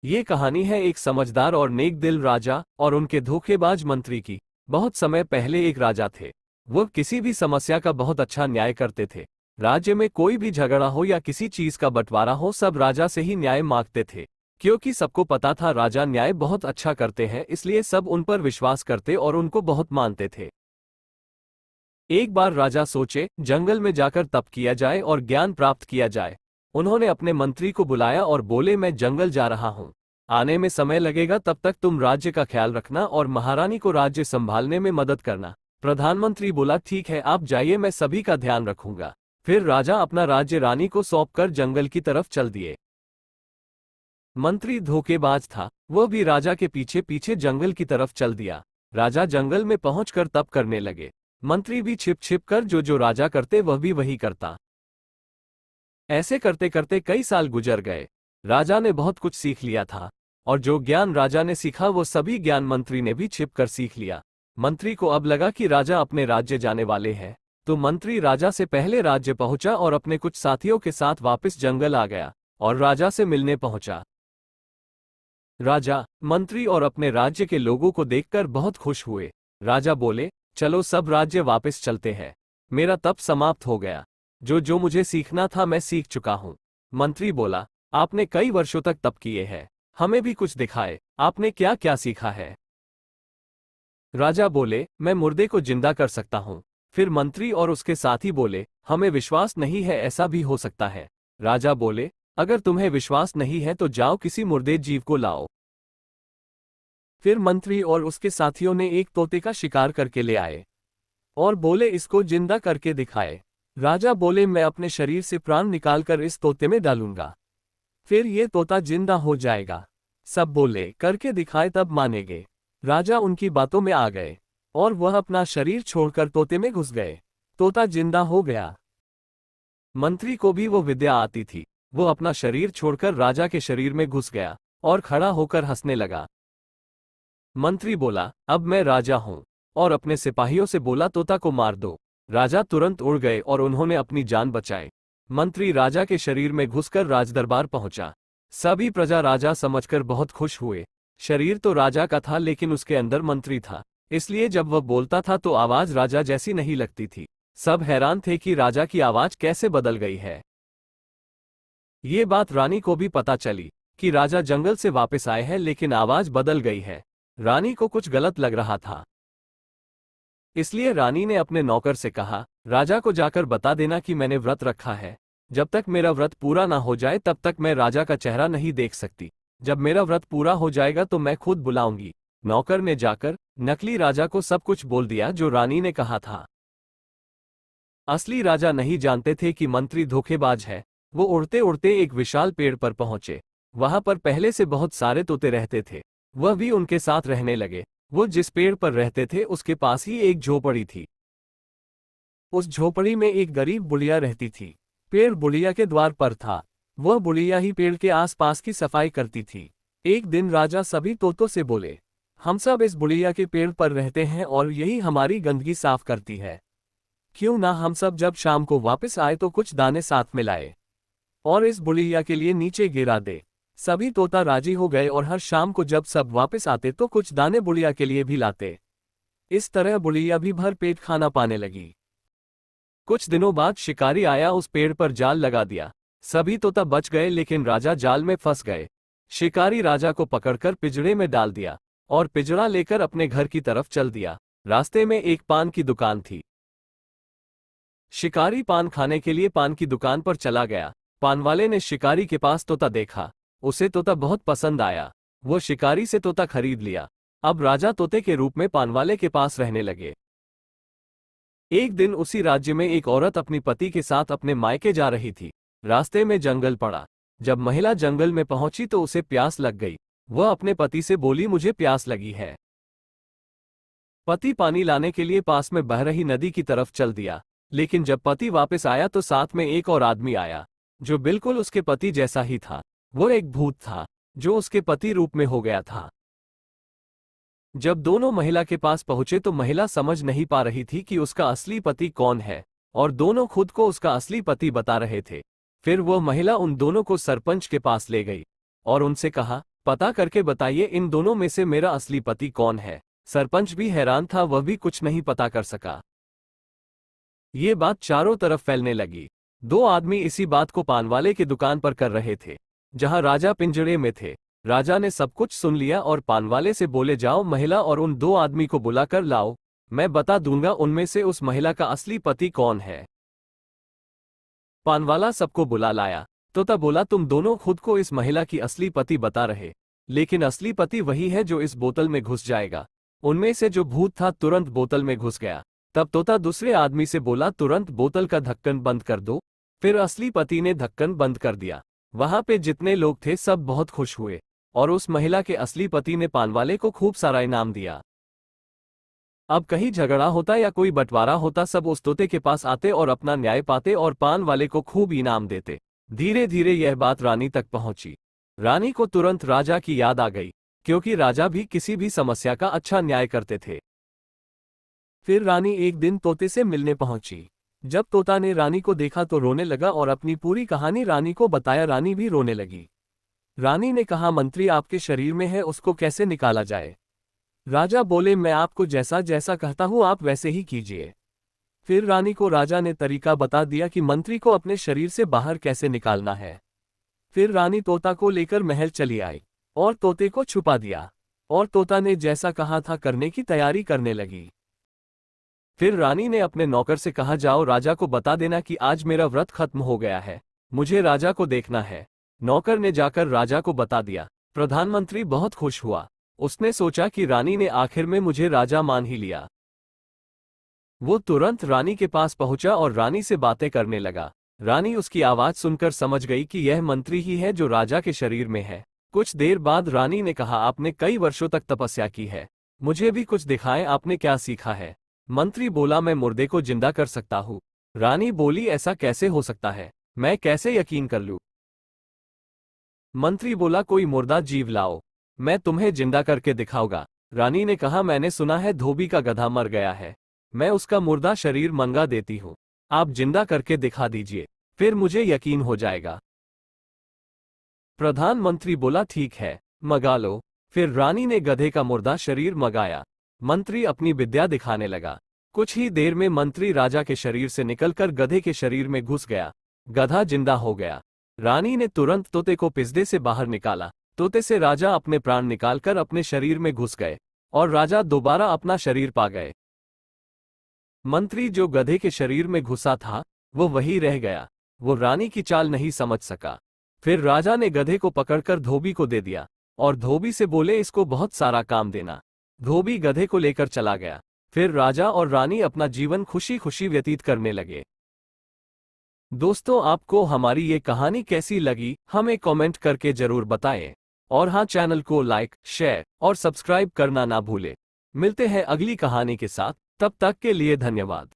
ये कहानी है एक समझदार और नेक दिल राजा और उनके धोखेबाज मंत्री की। बहुत समय पहले एक राजा थे। वो किसी भी समस्या का बहुत अच्छा न्याय करते थे। राज्य में कोई भी झगड़ा हो या किसी चीज का बंटवारा हो, सब राजा से ही न्याय मांगते थे। क्योंकि सबको पता था राजा न्याय बहुत अच्छा करते हैं, इसलिए सब उन पर विश्वास करते और उनको बहुत मानते थे। एक बार राजा सोचे जंगल में जाकर तप किया जाए और ज्ञान प्राप्त किया जाए। उन्होंने अपने मंत्री को बुलाया और बोले, मैं जंगल जा रहा हूँ, आने में समय लगेगा, तब तक तुम राज्य का ख्याल रखना और महारानी को राज्य संभालने में मदद करना। प्रधानमंत्री बोला, ठीक है, आप जाइए, मैं सभी का ध्यान रखूंगा। फिर राजा अपना राज्य रानी को सौंपकर जंगल की तरफ चल दिए। मंत्री धोखेबाज था, वह भी राजा के पीछे पीछे जंगल की तरफ चल दिया। राजा जंगल में पहुंचकर तप करने लगे। मंत्री भी छिप छिप कर जो राजा करते वह भी वही करता। ऐसे करते करते कई साल गुजर गए। राजा ने बहुत कुछ सीख लिया था और जो ज्ञान राजा ने सीखा वो सभी ज्ञान मंत्री ने भी छिप कर सीख लिया। मंत्री को अब लगा कि राजा अपने राज्य जाने वाले हैं, तो मंत्री राजा से पहले राज्य पहुंचा और अपने कुछ साथियों के साथ वापस जंगल आ गया और राजा से मिलने पहुंचा। राजा, मंत्री और अपने राज्य के लोगों को देखकर बहुत खुश हुए। राजा बोले, चलो सब राज्य वापस चलते हैं, मेरा तप समाप्त हो गया, जो मुझे सीखना था मैं सीख चुका हूं। मंत्री बोला, आपने कई वर्षों तक तप किए हैं, हमें भी कुछ दिखाए, आपने क्या क्या सीखा है। राजा बोले, मैं मुर्दे को जिंदा कर सकता हूं। फिर मंत्री और उसके साथी बोले, हमें विश्वास नहीं है, ऐसा भी हो सकता है। राजा बोले, अगर तुम्हें विश्वास नहीं है तो जाओ किसी मुर्दे जीव को लाओ। फिर मंत्री और उसके साथियों ने एक तोते का शिकार करके ले आए और बोले, इसको जिंदा करके दिखाए। राजा बोले, मैं अपने शरीर से प्राण निकालकर इस तोते में डालूंगा, फिर ये तोता जिंदा हो जाएगा। सब बोले, करके दिखाए तब मानेंगे। राजा उनकी बातों में आ गए और वह अपना शरीर छोड़कर तोते में घुस गए। तोता जिंदा हो गया। मंत्री को भी वो विद्या आती थी। वो अपना शरीर छोड़कर राजा के शरीर में घुस गया और खड़ा होकर हंसने लगा। मंत्री बोला, अब मैं राजा हूं, और अपने सिपाहियों से बोला, तोता को मार दो। राजा तुरंत उड़ गए और उन्होंने अपनी जान बचाई। मंत्री राजा के शरीर में घुसकर राजदरबार पहुंचा। सभी प्रजा राजा समझकर बहुत खुश हुए। शरीर तो राजा का था लेकिन उसके अंदर मंत्री था, इसलिए जब वह बोलता था तो आवाज राजा जैसी नहीं लगती थी। सब हैरान थे कि राजा की आवाज कैसे बदल गई है। ये बात रानी को भी पता चली कि राजा जंगल से वापस आए हैं लेकिन आवाज बदल गई है। रानी को कुछ गलत लग रहा था, इसलिए रानी ने अपने नौकर से कहा, राजा को जाकर बता देना कि मैंने व्रत रखा है। जब तक मेरा व्रत पूरा ना हो जाए तब तक मैं राजा का चेहरा नहीं देख सकती। जब मेरा व्रत पूरा हो जाएगा तो मैं खुद बुलाऊंगी। नौकर ने जाकर नकली राजा को सब कुछ बोल दिया जो रानी ने कहा था। असली राजा नहीं जानते थे कि मंत्री धोखेबाज है। वो उड़ते उड़ते एक विशाल पेड़ पर पहुंचे। वहां पर पहले से बहुत सारे तोते रहते थे, वह भी उनके साथ रहने लगे। वो जिस पेड़ पर रहते थे उसके पास ही एक झोपड़ी थी। उस झोपड़ी में एक गरीब बुढ़िया रहती थी। पेड़ बुढ़िया के द्वार पर था। वह बुढ़िया ही पेड़ के आसपास की सफाई करती थी। एक दिन राजा सभी तोतों से बोले, हम सब इस बुढ़िया के पेड़ पर रहते हैं और यही हमारी गंदगी साफ करती है। क्यों ना हम सब जब शाम को वापस आए तो कुछ दाने साथ में लाए और इस बुढ़िया के लिए नीचे गिरा दे। सभी तोता राजी हो गए और हर शाम को जब सब वापस आते तो कुछ दाने बुढ़िया के लिए भी लाते। इस तरह बुढ़िया भी भर पेट खाना पाने लगी। कुछ दिनों बाद शिकारी आया, उस पेड़ पर जाल लगा दिया। सभी तोता बच गए लेकिन राजा जाल में फंस गए। शिकारी राजा को पकड़कर पिंजड़े में डाल दिया और पिंजड़ा लेकर अपने घर की तरफ चल दिया। रास्ते में एक पान की दुकान थी। शिकारी पान खाने के लिए पान की दुकान पर चला गया। पान वाले ने शिकारी के पास तोता देखा, उसे तोता बहुत पसंद आया। वो शिकारी से तोता खरीद लिया। अब राजा तोते के रूप में पानवाले के पास रहने लगे। एक दिन उसी राज्य में एक औरत अपनी पति के साथ अपने मायके जा रही थी। रास्ते में जंगल पड़ा। जब महिला जंगल में पहुंची तो उसे प्यास लग गई। वह अपने पति से बोली, मुझे प्यास लगी है। पति पानी लाने के लिए पास में बह रही नदी की तरफ चल दिया, लेकिन जब पति वापस आया तो साथ में एक और आदमी आया जो बिल्कुल उसके पति जैसा ही था। वो एक भूत था जो उसके पति रूप में हो गया था। जब दोनों महिला के पास पहुंचे तो महिला समझ नहीं पा रही थी कि उसका असली पति कौन है, और दोनों खुद को उसका असली पति बता रहे थे। फिर वह महिला उन दोनों को सरपंच के पास ले गई और उनसे कहा, पता करके बताइए इन दोनों में से मेरा असली पति कौन है। सरपंच भी हैरान था, वह भी कुछ नहीं पता कर सका। ये बात चारों तरफ फैलने लगी। दो आदमी इसी बात को पानवाले की दुकान पर कर रहे थे, जहां राजा पिंजड़े में थे। राजा ने सब कुछ सुन लिया और पानवाले से बोले, जाओ महिला और उन दो आदमी को बुलाकर लाओ, मैं बता दूंगा उनमें से उस महिला का असली पति कौन है। पानवाला सबको बुला लाया। तोता बोला, तुम दोनों खुद को इस महिला की असली पति बता रहे, लेकिन असली पति वही है जो इस बोतल में घुस जाएगा। उनमें से जो भूत था तुरंत बोतल में घुस गया। तब तोता दूसरे आदमी से बोला, तुरंत बोतल का ढक्कन बंद कर दो। फिर असली पति ने ढक्कन बंद कर दिया। वहां पे जितने लोग थे सब बहुत खुश हुए और उस महिला के असली पति ने पानवाले को खूब सारा इनाम दिया। अब कहीं झगड़ा होता या कोई बंटवारा होता, सब उस तोते के पास आते और अपना न्याय पाते और पान वाले को खूब इनाम देते। धीरे धीरे यह बात रानी तक पहुंची। रानी को तुरंत राजा की याद आ गई, क्योंकि राजा भी किसी भी समस्या का अच्छा न्याय करते थे। फिर रानी एक दिन तोते से मिलने पहुंची। जब तोता ने रानी को देखा तो रोने लगा और अपनी पूरी कहानी रानी को बताया। रानी भी रोने लगी। रानी ने कहा, मंत्री आपके शरीर में है, उसको कैसे निकाला जाए। राजा बोले, मैं आपको जैसा जैसा कहता हूं आप वैसे ही कीजिए। फिर रानी को राजा ने तरीका बता दिया कि मंत्री को अपने शरीर से बाहर कैसे निकालना है। फिर रानी तोता को लेकर महल चली आई और तोते को छुपा दिया, और तोता ने जैसा कहा था करने की तैयारी करने लगी। फिर रानी ने अपने नौकर से कहा, जाओ राजा को बता देना कि आज मेरा व्रत खत्म हो गया है, मुझे राजा को देखना है। नौकर ने जाकर राजा को बता दिया। प्रधानमंत्री बहुत खुश हुआ। उसने सोचा कि रानी ने आखिर में मुझे राजा मान ही लिया। वो तुरंत रानी के पास पहुंचा और रानी से बातें करने लगा। रानी उसकी आवाज सुनकर समझ गई कि यह मंत्री ही है जो राजा के शरीर में है। कुछ देर बाद रानी ने कहा, आपने कई वर्षों तक तपस्या की है, मुझे भी कुछ दिखाएं, आपने क्या सीखा है। मंत्री बोला, मैं मुर्दे को जिंदा कर सकता हूँ। रानी बोली, ऐसा कैसे हो सकता है, मैं कैसे यकीन कर लूं। मंत्री बोला, कोई मुर्दा जीव लाओ, मैं तुम्हें जिंदा करके दिखाऊंगा। रानी ने कहा, मैंने सुना है धोबी का गधा मर गया है, मैं उसका मुर्दा शरीर मंगा देती हूँ, आप जिंदा करके दिखा दीजिए, फिर मुझे यकीन हो जाएगा। प्रधानमंत्री बोला, ठीक है, मंगा लो। फिर रानी ने गधे का मुर्दा शरीर मंगाया। मंत्री अपनी विद्या दिखाने लगा। कुछ ही देर में मंत्री राजा के शरीर से निकलकर गधे के शरीर में घुस गया। गधा जिंदा हो गया। रानी ने तुरंत तोते को पिंजरे से बाहर निकाला। तोते से राजा अपने प्राण निकालकर अपने शरीर में घुस गए और राजा दोबारा अपना शरीर पा गए। मंत्री जो गधे के शरीर में घुसा था वो वही रह गया। वो रानी की चाल नहीं समझ सका। फिर राजा ने गधे को पकड़कर धोबी को दे दिया और धोबी से बोले, इसको बहुत सारा काम देना। धोबी गधे को लेकर चला गया। फिर राजा और रानी अपना जीवन खुशी खुशी व्यतीत करने लगे। दोस्तों, आपको हमारी ये कहानी कैसी लगी हमें कमेंट करके जरूर बताएं, और हाँ, चैनल को लाइक, शेयर और सब्सक्राइब करना ना भूलें। मिलते हैं अगली कहानी के साथ, तब तक के लिए धन्यवाद।